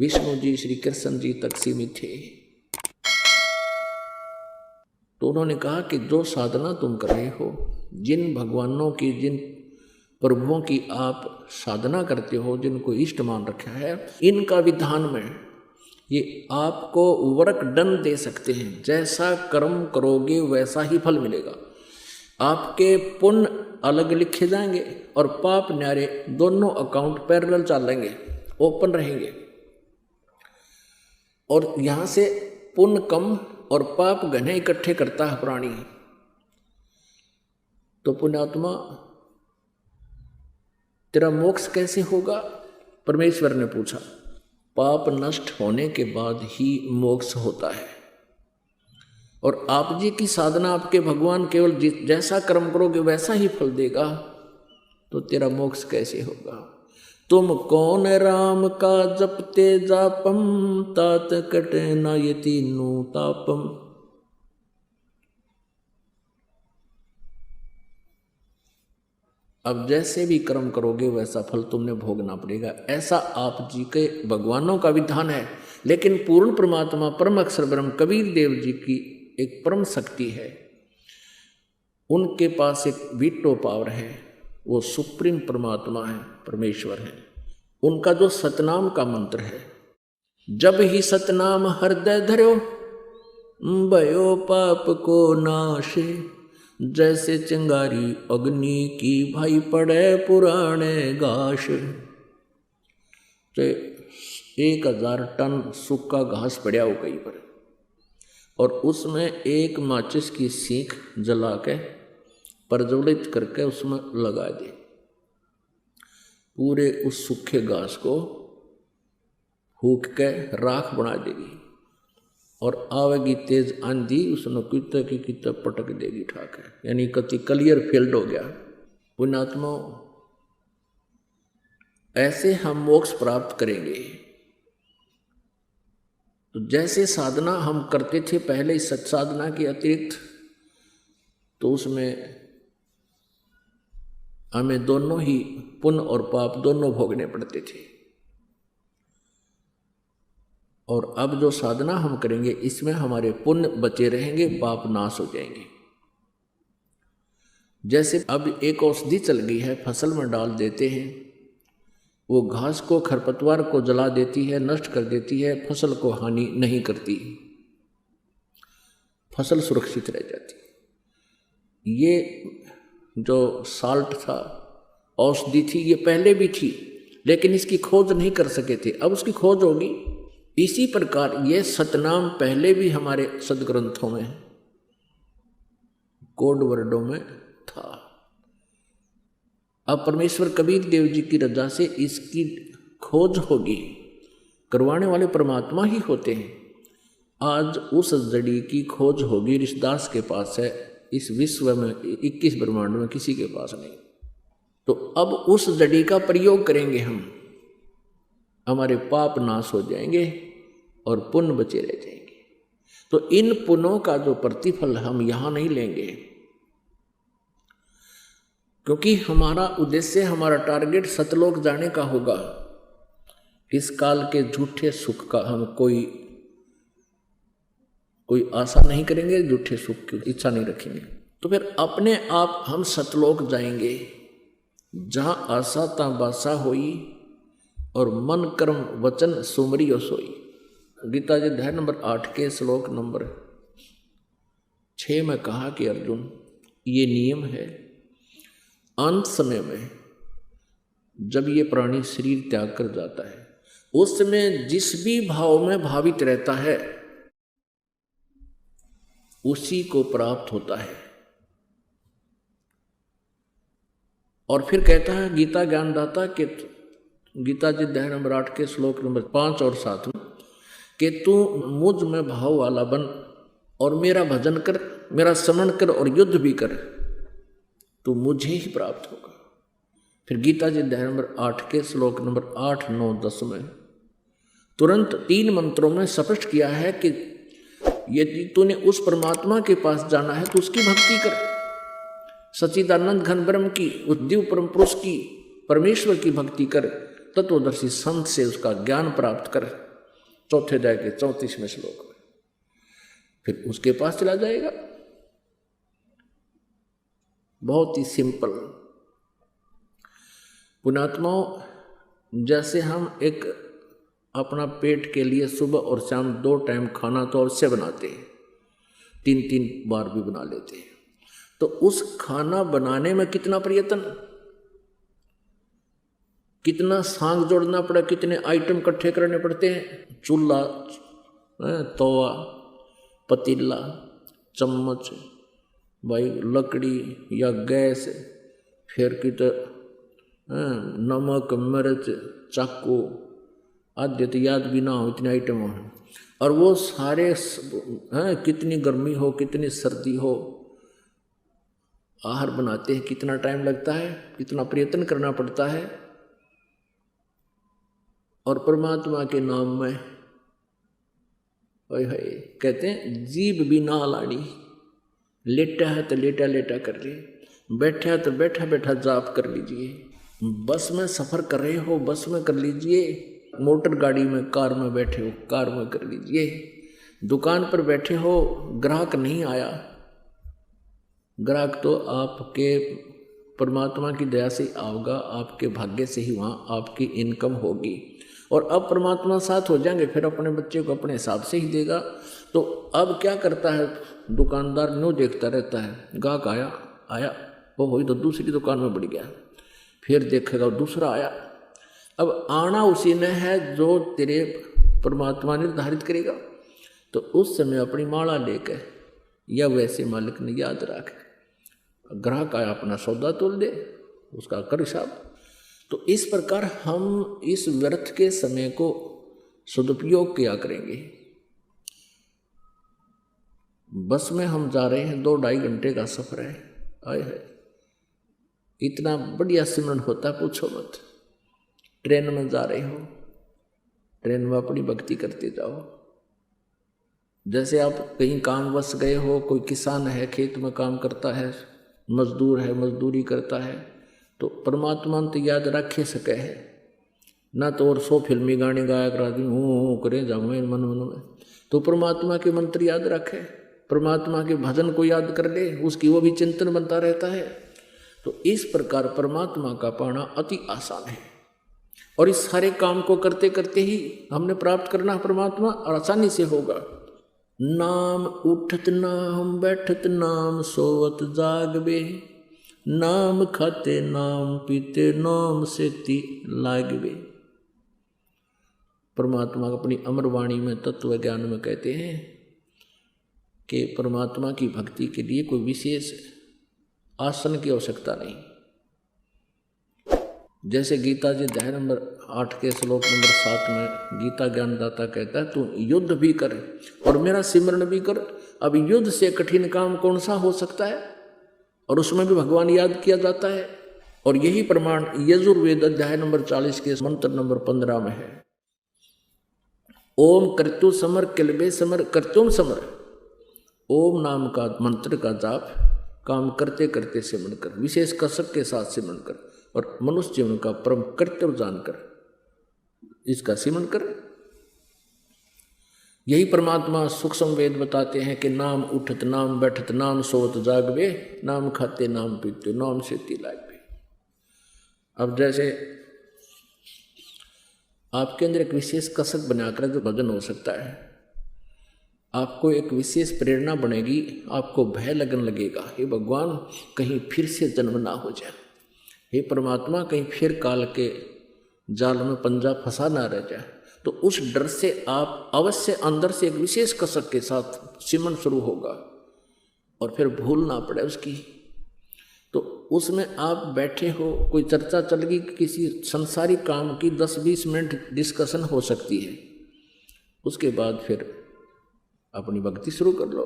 विष्णु जी श्री कृष्ण जी तक सीमित थे। तो उन्होंने कहा कि जो साधना तुम कर रहे हो, जिन भगवानों की, जिन प्रभुओं की आप साधना करते हो, जिनको इष्ट मान रखा है, इनका विधान में ये आपको वर्क डन दे सकते हैं। जैसा कर्म करोगे वैसा ही फल मिलेगा। आपके पुण्य अलग लिखे जाएंगे और पाप न्यारे दोनों अकाउंट पैरेलल चलेंगे, ओपन रहेंगे। और यहां से पुण्य कम और पाप घने इकट्ठे करता है प्राणी। तो पुण्यात्मा तेरा मोक्ष कैसे होगा? परमेश्वर ने पूछा। पाप नष्ट होने के बाद ही मोक्ष होता है। और आप जी की साधना, आपके भगवान केवल जैसा कर्म करोगे वैसा ही फल देगा, तो तेरा मोक्ष कैसे होगा? तुम कौन राम का जपते जापम, तात कटे न यति नु तापम। अब जैसे भी कर्म करोगे वैसा फल तुमने भोगना पड़ेगा, ऐसा आप जी के भगवानों का विधान है। लेकिन पूर्ण परमात्मा परम अक्षर ब्रह्म कबीर देव जी की एक परम शक्ति है, उनके पास एक वीटो पावर है, वो सुप्रीम परमात्मा है, परमेश्वर है। उनका जो सतनाम का मंत्र है, जब ही सतनाम हृदय धरो, भयो पाप को नाशे, जैसे चिंगारी अग्नि की भाई पड़े पुराने घास। तो 1000 टन सूखा घास पड़ा हो कहीं पर, और उसमें एक माचिस की सीख जला के प्रज्वलित करके उसमें लगा दे, पूरे उस सूखे घास को फूक के राख बना देगी। और आवेगी तेज आंधी, उसने कितने की कितने पटक देगी ठाक है, यानी कति क्लियर फील्ड हो गया। पुण्यात्मा, ऐसे हम मोक्ष प्राप्त करेंगे। तो जैसे साधना हम करते थे पहले सत साधना के अतिरिक्त, तो उसमें हमें दोनों ही पुण्य और पाप दोनों भोगने पड़ते थे। और अब जो साधना हम करेंगे इसमें हमारे पुण्य बचे रहेंगे, पाप नाश हो जाएंगे। जैसे अब एक औषधि चल गई है, फसल में डाल देते हैं, वो घास को, खरपतवार को जला देती है, नष्ट कर देती है, फसल को हानि नहीं करती, फसल सुरक्षित रह जाती। ये जो साल्ट था, औषधि थी, ये पहले भी थी, लेकिन इसकी खोज नहीं कर सके थे, अब उसकी खोज होगी। इसी प्रकार ये सतनाम पहले भी हमारे सदग्रंथों में, कोड वर्डों में था। अब परमेश्वर कबीर देव जी की रजा से इसकी खोज होगी, करवाने वाले परमात्मा ही होते हैं। आज उस जड़ी की खोज होगी, ऋषिदास के पास है, इस विश्व में 21 ब्रह्मांड में किसी के पास नहीं। तो अब उस जड़ी का प्रयोग करेंगे हम, हमारे पाप नाश हो जाएंगे और पुण्य बचे रह जाएंगे। तो इन पुण्यों का जो प्रतिफल हम यहां नहीं लेंगे, क्योंकि हमारा उद्देश्य, हमारा टारगेट सतलोक जाने का होगा। इस काल के झूठे सुख का हम कोई आशा नहीं करेंगे, झूठे सुख की इच्छा नहीं रखेंगे। तो फिर अपने आप हम सतलोक जाएंगे, जहां आशा ता बासा होई और मन कर्म वचन सुमरियो सोई। गीता जी अध्याय नंबर 8 के श्लोक नंबर 6 में कहा कि अर्जुन, ये नियम है, अंत समय में जब ये प्राणी शरीर त्याग कर जाता है, उस समय जिस भी भाव में भावित रहता है उसी को प्राप्त होता है। और फिर कहता है गीता ज्ञानदाता के, गीता जी अध्याय नंबर 8 के श्लोक नंबर 5 और 7 में, कि तू मुझ में भाव वाला बन और मेरा भजन कर, मेरा स्मरण कर और युद्ध भी कर, तो मुझे ही प्राप्त होगा। फिर गीता जी अध्याय नंबर 8 के श्लोक नंबर 8, 9, 10 में तुरंत 3 मंत्रों में स्पष्ट किया है कि यदि तूने उस परमात्मा के पास जाना है तो उसकी भक्ति कर, सच्चिदानंद घन ब्रह्म की, उस दिव्य परम पुरुष की, परमेश्वर की भक्ति कर, तत्वदर्शी संत से उसका ज्ञान प्राप्त कर, चौथे अध्याय के 34वें श्लोक में, फिर उसके पास चला जाएगा। बहुत ही सिंपल। पुण्यात्माओं, जैसे हम एक अपना पेट के लिए सुबह और शाम 2 टाइम खाना तो अवश्य बनाते हैं, 3-3 बार भी बना लेते हैं, तो उस खाना बनाने में कितना प्रयत्न, कितना सांग जोड़ना पड़ा, कितने आइटम इकट्ठे करने पड़ते हैं। चूल्हा, तवा, पतीला, चम्मच, भाई लकड़ी या गैस, फिर कित नमक, मिर्च, चाकू आदि तो याद भी ना हो, इतने आइटम हैं। और वो सारे कितनी गर्मी हो, कितनी सर्दी हो, आहार बनाते हैं, कितना टाइम लगता है, कितना प्रयत्न करना पड़ता है। और परमात्मा के नाम में कहते हैं जीभ भी ना लाड़ी, लेटा है तो लेटा लेटा कर ले, बैठा है तो बैठा बैठा जाप कर लीजिए। बस में सफ़र कर रहे हो, बस में कर लीजिए। मोटर गाड़ी में, कार में बैठे हो, कार में कर लीजिए। दुकान पर बैठे हो, ग्राहक नहीं आया, ग्राहक तो आपके परमात्मा की दया से आओगा, आपके भाग्य से ही वहाँ आपकी इनकम होगी। और अब परमात्मा साथ हो जाएंगे, फिर अपने बच्चे को अपने हिसाब से ही देगा। तो अब क्या करता है दुकानदार, न्यू देखता रहता है, ग्राहक आया आया वो वही तो दूसरी दुकान में बढ़ गया, फिर देखेगा दूसरा आया। अब आना उसी ने है जो तेरे परमात्मा निर्धारित करेगा। तो उस समय अपनी माला लेकर या वैसे मालिक ने याद रख, ग्राहक आया अपना सौदा तोल दे, उसका कर हिसाब। तो इस प्रकार हम इस व्यर्थ के समय को सदुपयोग किया करेंगे। बस में हम जा रहे हैं, 2-2.5 घंटे का सफर है, आए है इतना बढ़िया सिमरन होता पूछो मत। ट्रेन में जा रहे हो, ट्रेन में अपनी भक्ति करते जाओ। जैसे आप कहीं काम बस गए हो, कोई किसान है खेत में काम करता है, मजदूर है मजदूरी करता है, तो परमात्मा तो याद रखे सके है ना, तो और 100 फिल्मी गाने गाया करा दी हूँ करें जाऊँ मन मन में, तो परमात्मा के मंत्र याद रखे, परमात्मा के भजन को याद कर ले, उसकी वो भी चिंतन बनता रहता है। तो इस प्रकार परमात्मा का पाना अति आसान है, और इस सारे काम को करते करते ही हमने प्राप्त करना परमात्मा, और आसानी से होगा। नाम उठत नाम बैठत नाम सोवत जागबे, नाम खाते नाम पीते नाम सेती लागबे। परमात्मा अपनी अमर वाणी में तत्व ज्ञान में कहते हैं कि परमात्मा की भक्ति के लिए कोई विशेष आसन की आवश्यकता नहीं। जैसे गीता जी अध्याय नंबर 8 के श्लोक नंबर 7 में गीता ज्ञानदाता कहता है, तू युद्ध भी कर और मेरा सिमरन भी कर। अब युद्ध से कठिन काम कौन सा हो सकता है, और उसमें भी भगवान याद किया जाता है। और यही प्रमाण यजुर्वेद अध्याय नंबर 40 के मंत्र नंबर 15 में है। ओम कर्तु समर किलबे समर कर्तुम समर। ओम नाम का मंत्र का जाप काम करते करते सिमरन कर, विशेष कसक के साथ सिमरन कर, और मनुष्य जीवन का परम कर्तव्य जानकर इसका सिमरन कर। यही परमात्मा सूक्ष्म वेद बताते हैं कि नाम उठत नाम बैठत नाम सोवत जागबे, नाम खाते नाम पीते नाम सेती लागबे। अब जैसे आपके अंदर एक विशेष कसक बनाकर जो भजन हो सकता है, आपको एक विशेष प्रेरणा बनेगी, आपको भय लगन लगेगा, हे भगवान कहीं फिर से जन्म ना हो जाए, हे परमात्मा कहीं फिर काल के जाल में पंजा फंसा ना रह जाए। तो उस डर से आप अवश्य अंदर से एक विशेष कसक के साथ सिमरन शुरू होगा, और फिर भूल ना पड़े उसकी। तो उसमें आप बैठे हो, कोई चर्चा चल गई किसी संसारी काम की, 10-20 मिनट डिस्कशन हो सकती है, उसके बाद फिर अपनी भक्ति शुरू कर लो।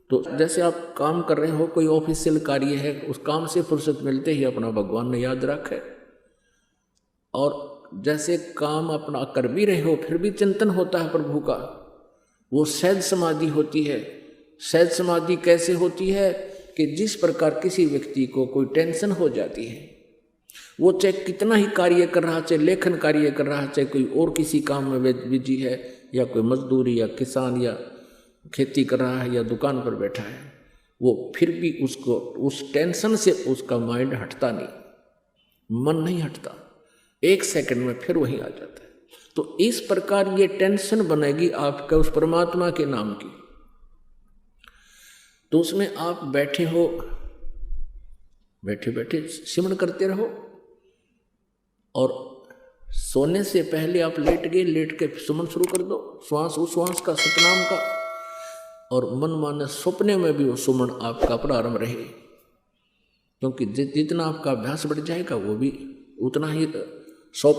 तो जैसे आप काम कर रहे हो, कोई ऑफिशियल कार्य है, उस काम से फुर्सत मिलते ही अपना भगवान ने याद रखे, और जैसे काम अपना कर भी रहे हो फिर भी चिंतन होता है प्रभु का, वो सहज समाधि होती है। सहज समाधि कैसे होती है कि जिस प्रकार किसी व्यक्ति को कोई टेंशन हो जाती है, वो चाहे कितना ही कार्य कर रहा, चाहे लेखन कार्य कर रहा, चाहे कोई और किसी काम में बिजी है, या कोई मजदूरी या किसान या खेती कर रहा है या दुकान पर बैठा है, वो फिर भी उसको उस टेंशन से उसका माइंड हटता नहीं, मन नहीं हटता, 1 सेकंड में फिर वहीं आ जाता है। तो इस प्रकार ये टेंशन बनेगी आपका उस परमात्मा के नाम की। तो उसमें आप बैठे हो, बैठे बैठे सिमरन करते रहो, और सोने से पहले आप लेट गए, लेट के सुमन शुरू कर दो, श्वास उश्वास का, सतनाम का, और मन माने सपने में भी वो सुमन आपका प्रारंभ रहे, क्योंकि जितना आपका अभ्यास बढ़ जाएगा वो भी उतना ही 100